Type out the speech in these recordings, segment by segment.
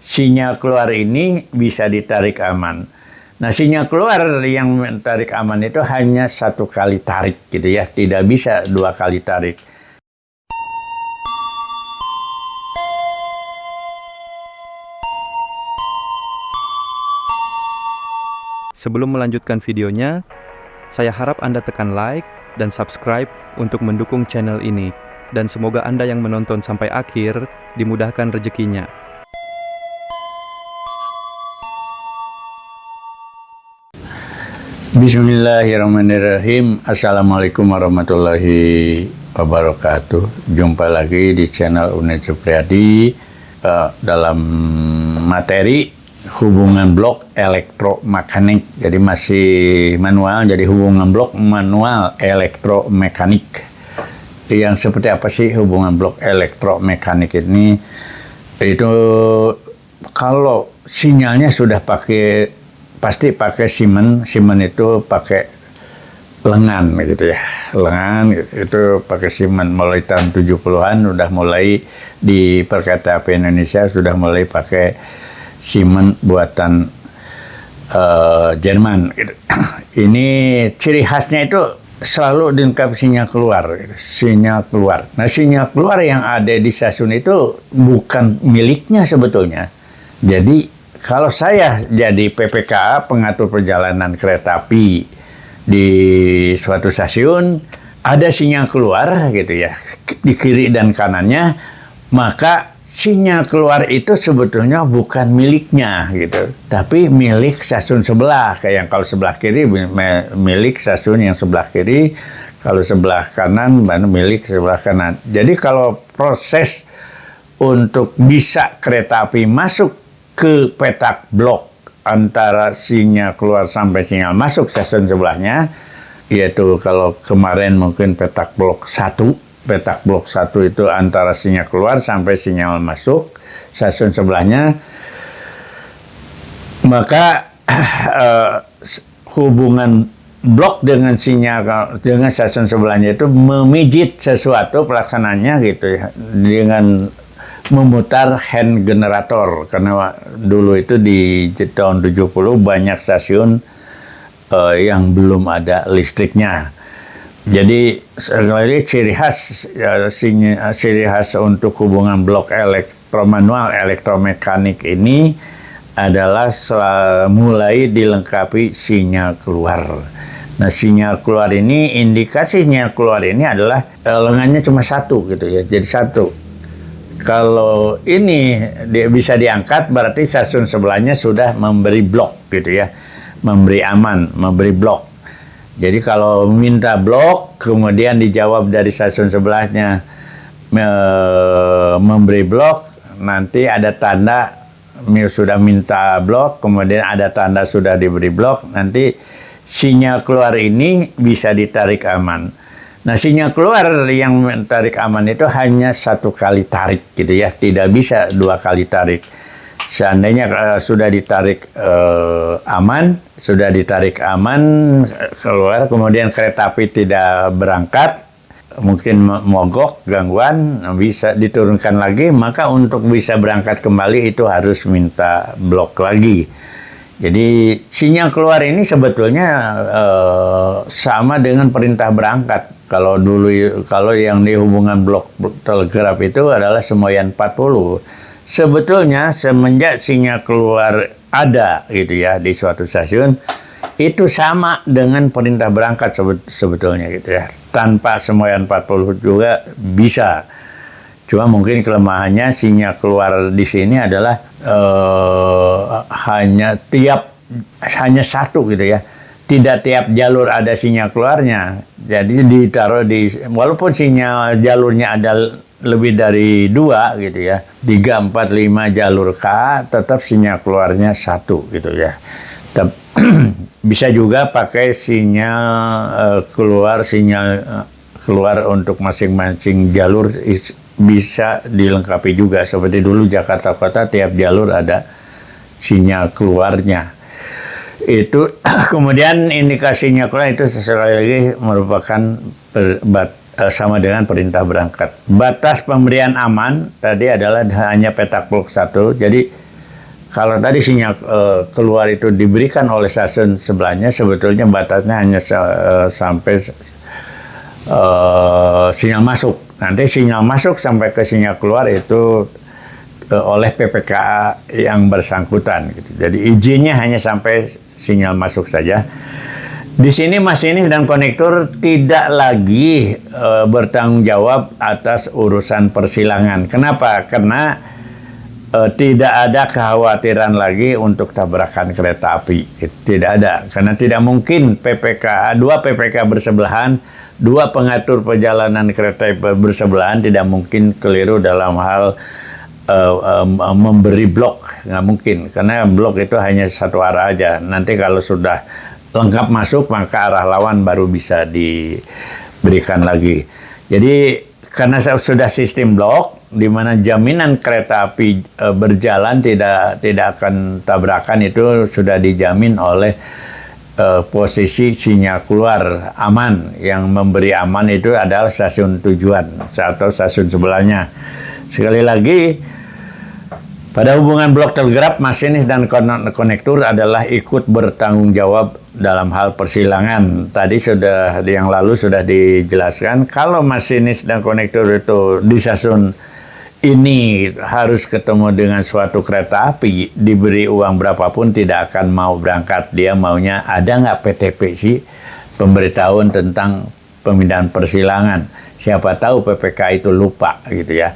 sinyal keluar ini bisa ditarik aman. Nah, sinyal keluar yang tarik aman itu hanya satu kali tarik gitu ya, tidak bisa dua kali tarik. Sebelum melanjutkan videonya, saya harap Anda tekan like dan subscribe untuk mendukung channel ini. Dan semoga Anda yang menonton sampai akhir dimudahkan rezekinya. Bismillahirrahmanirrahim. Assalamualaikum warahmatullahi wabarakatuh. Jumpa lagi di channel Uned Supriyadi dalam materi hubungan blok elektromekanik. Jadi masih manual, jadi hubungan blok manual elektromekanik. Yang seperti apa sih hubungan blok elektromekanik ini? Itu kalau sinyalnya sudah pasti pakai Siemens itu pakai lengan gitu ya. Lengan itu pakai Siemens mulai tahun 70-an udah mulai di perkereta api Indonesia sudah mulai pakai Siemens buatan Jerman gitu. Ini ciri khasnya itu selalu dilengkapi sinyal keluar gitu. Sinyal keluar. Nah, sinyal keluar yang ada di stasiun itu bukan miliknya sebetulnya. Jadi kalau saya jadi PPKA, pengatur perjalanan kereta api di suatu stasiun, ada sinyal keluar gitu ya, di kiri dan kanannya, maka sinyal keluar itu sebetulnya bukan miliknya gitu, tapi milik stasiun sebelah. Kayak yang kalau sebelah kiri milik stasiun yang sebelah kiri, kalau sebelah kanan milik sebelah kanan. Jadi kalau proses untuk bisa kereta api masuk ke petak blok antara sinyal keluar sampai sinyal masuk stasiun sebelahnya, yaitu kalau kemarin mungkin petak blok 1. Petak blok 1 itu antara sinyal keluar sampai sinyal masuk stasiun sebelahnya, maka hubungan blok dengan stasiun sebelahnya itu memijit sesuatu pelaksananya gitu ya, dengan memutar hand generator. Karena dulu itu di tahun 70 banyak stasiun yang belum ada listriknya. Jadi sekali ciri khas untuk hubungan blok elektromanual elektromekanik ini adalah mulai dilengkapi sinyal keluar. Nah, sinyal keluar ini, indikasi sinyal keluar ini adalah lengannya cuma satu gitu ya, jadi satu. Kalau ini bisa diangkat, berarti stasiun sebelahnya sudah memberi blok gitu ya, memberi aman, memberi blok. Jadi kalau minta blok, kemudian dijawab dari stasiun sebelahnya memberi blok, nanti ada tanda sudah minta blok, kemudian ada tanda sudah diberi blok, nanti sinyal keluar ini bisa ditarik aman. Nah, sinyal keluar yang tarik aman itu hanya satu kali tarik gitu ya, tidak bisa dua kali tarik. Seandainya sudah ditarik aman keluar, kemudian kereta api tidak berangkat, mungkin mogok, gangguan, bisa diturunkan lagi, maka untuk bisa berangkat kembali itu harus minta blok lagi. Jadi sinyal keluar ini sebetulnya sama dengan perintah berangkat. Kalau yang di hubungan blok telegraf itu adalah Semoyan 40. Sebetulnya semenjak sinyal keluar ada gitu ya di suatu stasiun, itu sama dengan perintah berangkat sebetulnya gitu ya. Tanpa Semoyan 40 juga bisa. Cuma mungkin kelemahannya sinyal keluar di sini adalah hanya satu gitu ya. Tidak tiap jalur ada sinyal keluarnya. Jadi ditaruh walaupun sinyal jalurnya ada lebih dari 2 gitu ya, 3, 4, 5 jalur K, tetap sinyal keluarnya 1 gitu ya. Bisa juga pakai sinyal keluar untuk masing-masing jalur, bisa dilengkapi juga. Seperti dulu Jakarta Kota tiap jalur ada sinyal keluarnya. Itu kemudian indikasinya keluar itu sekali lagi merupakan sama dengan perintah berangkat. Batas pemberian aman tadi adalah hanya petak blok 1. Jadi Kalau tadi sinyal keluar itu diberikan oleh stasiun sebelahnya, sebetulnya batasnya hanya sampai sinyal masuk. Nanti sinyal masuk sampai ke sinyal keluar itu oleh PPKA yang bersangkutan. Gitu. Jadi izinnya hanya sampai sinyal masuk saja. Di sini masinis dan konektor tidak lagi bertanggung jawab atas urusan persilangan. Kenapa? Karena tidak ada kekhawatiran lagi untuk tabrakan kereta api. Tidak ada. Karena tidak mungkin dua PPKA bersebelahan, dua pengatur perjalanan kereta bersebelahan tidak mungkin keliru dalam hal memberi blok, nggak mungkin, karena blok itu hanya satu arah aja. Nanti kalau sudah lengkap masuk, maka arah lawan baru bisa diberikan lagi. Jadi karena sudah sistem blok, di mana jaminan kereta api berjalan tidak akan tabrakan, itu sudah dijamin oleh posisi sinyal keluar aman. Yang memberi aman itu adalah stasiun tujuan atau stasiun sebelahnya. Sekali lagi, pada hubungan blok telegraf, masinis dan konektor adalah ikut bertanggung jawab dalam hal persilangan. Tadi yang lalu sudah dijelaskan, kalau masinis dan konektor itu di stasiun ini harus ketemu dengan suatu kereta api, diberi uang berapapun tidak akan mau berangkat. Dia maunya ada nggak PTP sih, pemberitahuan tentang pemindahan persilangan. Siapa tahu PPK itu lupa gitu ya.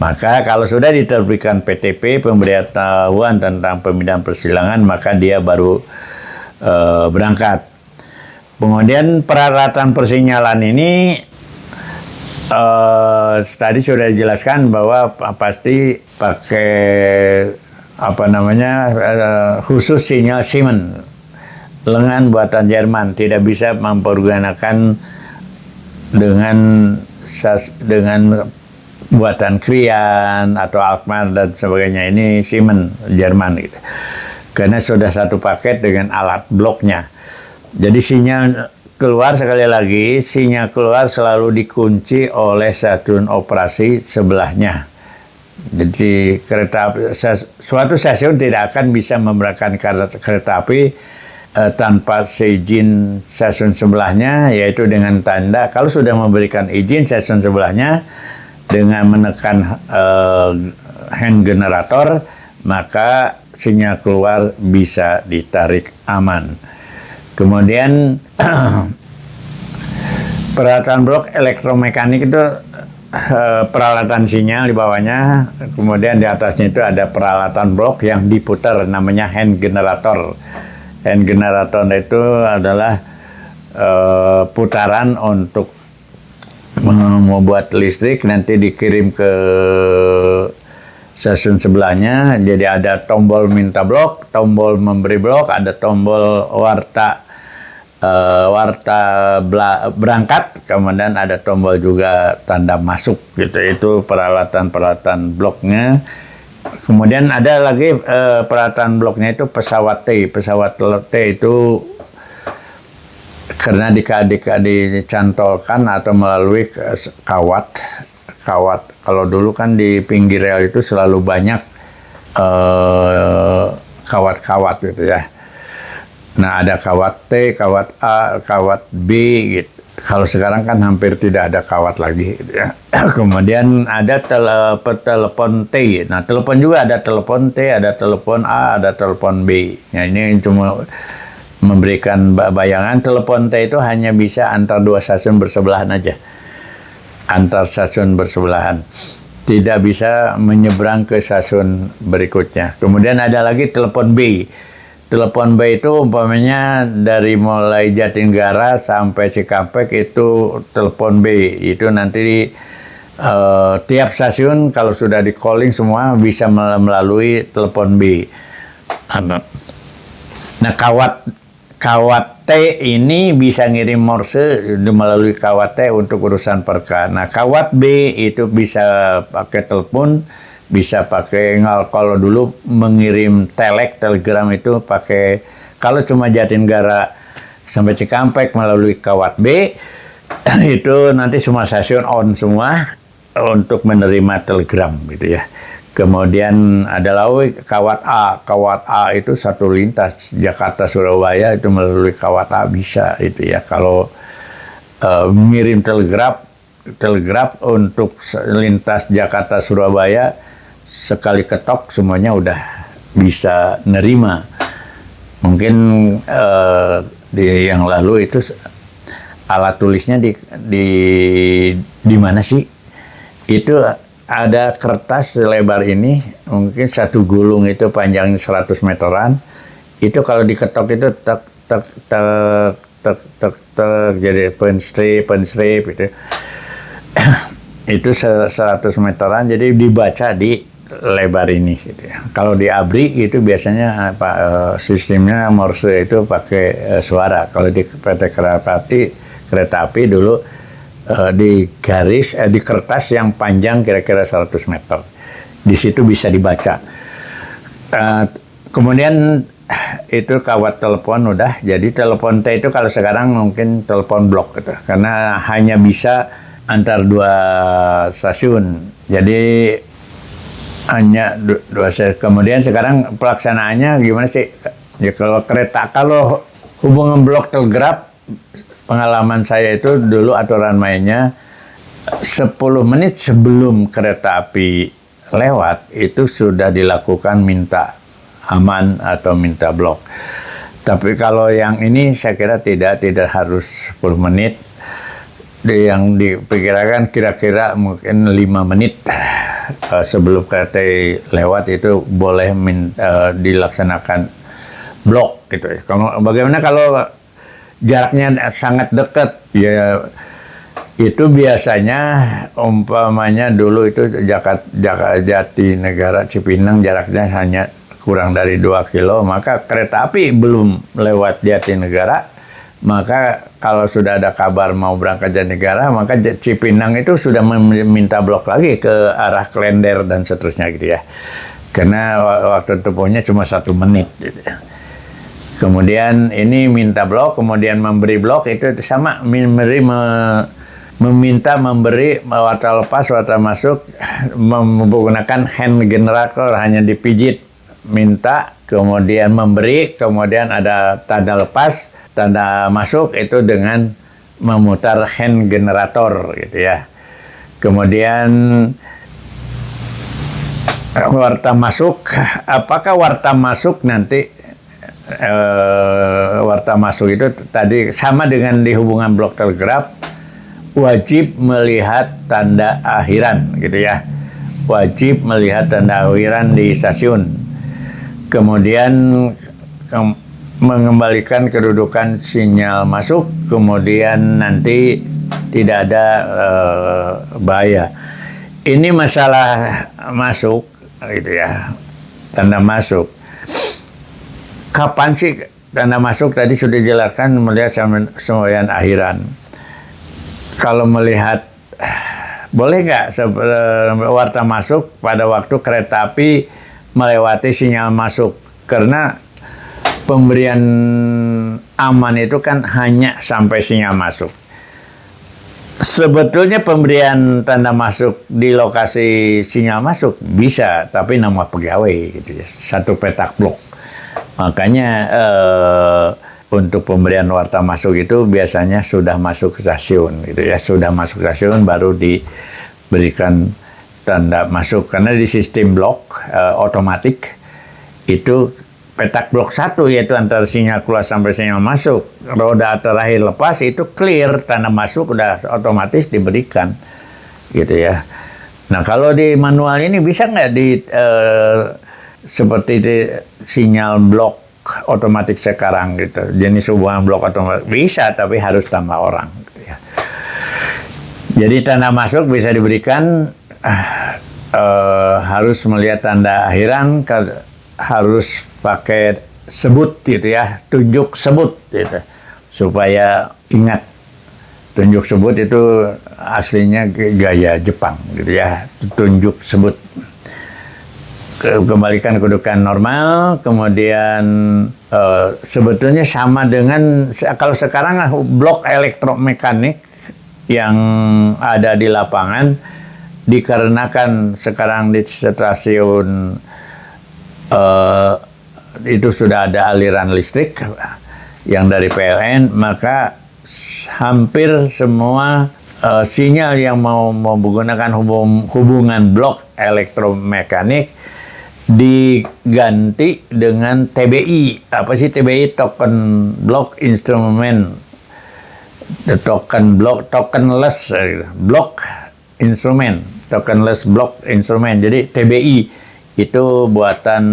Maka kalau sudah diterbitkan PTP, pemberitahuan tentang pemindahan persilangan, maka dia baru berangkat. Kemudian peralatan persinyalan ini tadi sudah dijelaskan bahwa pasti pakai khusus sinyal Siemens, lengan buatan Jerman, tidak bisa mempergunakan dengan buatan Krian atau Alkmaar dan sebagainya. Ini Siemens Jerman gitu. Karena sudah satu paket dengan alat bloknya. Jadi sinyal keluar, sekali lagi, sinyal keluar selalu dikunci oleh stasiun operasi sebelahnya. Jadi suatu stasiun tidak akan bisa memberangkatkan kereta api tanpa seizin stasiun sebelahnya, yaitu dengan tanda kalau sudah memberikan izin stasiun sebelahnya, dengan menekan hand generator, maka sinyal keluar bisa ditarik aman. Kemudian peralatan blok elektromekanik itu peralatan sinyal di bawahnya, kemudian di atasnya itu ada peralatan blok yang diputar, namanya hand generator. Hand generator itu adalah putaran untuk membuat listrik, nanti dikirim ke stasiun sebelahnya. Jadi ada tombol minta blok, tombol memberi blok, ada tombol warta berangkat, kemudian ada tombol juga tanda masuk gitu. Itu peralatan bloknya. Kemudian ada lagi peralatan bloknya itu pesawat T. Pesawat T itu karena dicantolkan atau melalui kawat. Kalau dulu kan di pinggir rel itu selalu banyak kawat-kawat gitu ya. Nah, ada kawat T, kawat A, kawat B gitu. Kalau sekarang kan hampir tidak ada kawat lagi gitu ya. Kemudian ada telepon T. Nah, telepon juga ada telepon T, ada telepon A, ada telepon B. Nah, ini cuma memberikan bayangan. Telepon T itu hanya bisa antar dua stasiun bersebelahan aja. Antar stasiun bersebelahan. Tidak bisa menyeberang ke stasiun berikutnya. Kemudian ada lagi telepon B. Telepon B itu umpamanya dari mulai Jatinegara sampai Cikampek itu telepon B. Itu nanti tiap stasiun kalau sudah di calling semua bisa melalui telepon B. Nah, kawat T ini bisa ngirim morse melalui kawat T untuk urusan perka. Nah, kawat B itu bisa pakai telepon, bisa pakai kalau dulu mengirim telegram itu pakai, kalau cuma Jatinegara sampai Cikampek melalui kawat B, itu nanti semua stasiun on semua untuk menerima telegram gitu ya. Kemudian ada lagi kawat A. Kawat A itu satu lintas Jakarta Surabaya itu melalui kawat A bisa itu ya. Kalau ngirim telegraf untuk lintas Jakarta Surabaya sekali ketok semuanya udah bisa nerima. Mungkin di yang lalu itu alat tulisnya di mana sih? Itu ada kertas selebar ini, mungkin satu gulung itu panjangnya 100 meteran. Itu kalau diketok itu tek tek tek tek tek tek jadi penstrip itu. Itu 100 meteran, jadi dibaca di lebar ini gitu ya. Kalau di ABRI itu biasanya sistemnya Morse itu pakai suara. Kalau di PT kereta api dulu di garis di kertas yang panjang kira-kira 100 meter. Di situ bisa dibaca. Kemudian itu kawat telepon udah. Jadi telepon T itu kalau sekarang mungkin telepon blok gitu. Karena hanya bisa antar dua stasiun. Jadi hanya dua stasiun. Kemudian sekarang pelaksanaannya gimana sih? Ya kalau hubungan blok telegraf, pengalaman saya itu dulu aturan mainnya 10 menit sebelum kereta api lewat itu sudah dilakukan minta aman atau minta blok. Tapi kalau yang ini saya kira tidak harus 10 menit. Yang diperkirakan kira-kira mungkin 5 menit sebelum kereta lewat itu boleh dilaksanakan blok gitu ya. Bagaimana kalau jaraknya sangat dekat, ya itu biasanya umpamanya dulu itu Jatinegara Cipinang jaraknya hanya kurang dari 2 kilo, maka kereta api belum lewat Jatinegara, maka kalau sudah ada kabar mau berangkat Jatinegara, maka Cipinang itu sudah meminta blok lagi ke arah Klender dan seterusnya gitu ya. Karena waktu tempuhnya cuma 1 menit gitu ya. Kemudian ini minta blok, kemudian memberi blok itu sama, meminta memberi warta lepas, warta masuk menggunakan hand generator, hanya dipijit, minta, kemudian memberi, kemudian ada tanda lepas, tanda masuk itu dengan memutar hand generator gitu ya. Kemudian warta masuk, apakah warta masuk nanti warta masuk itu tadi sama dengan di hubungan blok telegraf, wajib melihat tanda akhiran gitu ya, wajib melihat tanda akhiran di stasiun, kemudian mengembalikan kedudukan sinyal masuk, kemudian nanti tidak ada bahaya. Ini masalah masuk gitu ya, tanda masuk. Kapan sih tanda masuk? Tadi sudah dijelaskan melihat semboyan akhiran. Kalau melihat, boleh nggak warta masuk pada waktu kereta api melewati sinyal masuk? Karena pemberian aman itu kan hanya sampai sinyal masuk. Sebetulnya pemberian tanda masuk di lokasi sinyal masuk bisa, tapi nama pegawai gitu ya, satu petak blok. Makanya untuk pemberian warta masuk itu biasanya sudah masuk ke stasiun gitu ya, sudah masuk ke stasiun baru diberikan tanda masuk, karena di sistem blok otomatik itu petak blok 1 yaitu antara sinyal keluar sampai sinyal masuk, roda terakhir lepas itu clear, tanda masuk udah otomatis diberikan gitu ya. Nah kalau di manual ini bisa nggak seperti di sinyal blok otomatis sekarang gitu, jenis hubungan blok otomatis bisa, tapi harus tambah orang gitu ya. Jadi tanda masuk bisa diberikan, harus melihat tanda akhiran, harus pakai sebut gitu ya, tunjuk sebut gitu, supaya ingat. Tunjuk sebut itu aslinya gaya Jepang gitu ya, tunjuk sebut. Kembalikan kedudukan normal, kemudian sebetulnya sama dengan kalau sekarang blok elektromekanik yang ada di lapangan dikarenakan sekarang di stasiun itu sudah ada aliran listrik yang dari PLN, maka hampir semua sinyal yang mau menggunakan hubungan blok elektromekanik diganti dengan TBI. Apa sih TBI? Token block instrument, tokenless block instrument, tokenless block instrument. Jadi TBI itu buatan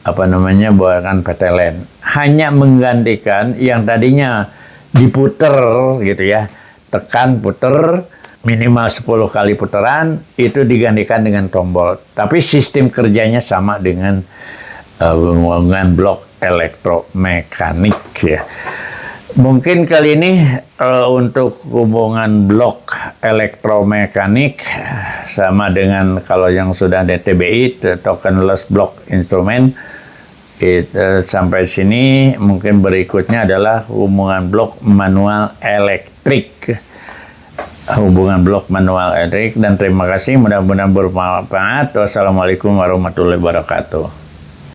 buatan PTLN. Hanya menggantikan yang tadinya diputer gitu ya, tekan puter minimal 10 kali putaran, itu digantikan dengan tombol. Tapi sistem kerjanya sama dengan hubungan blok elektromekanik ya. Mungkin kali ini untuk hubungan blok elektromekanik sama dengan kalau yang sudah ada TBI, tokenless block instrument. Sampai sini. Mungkin berikutnya adalah hubungan blok manual elektrik. Hubungan blok manual elektrik. Dan terima kasih, mudah-mudahan bermanfaat. Wassalamualaikum warahmatullahi wabarakatuh.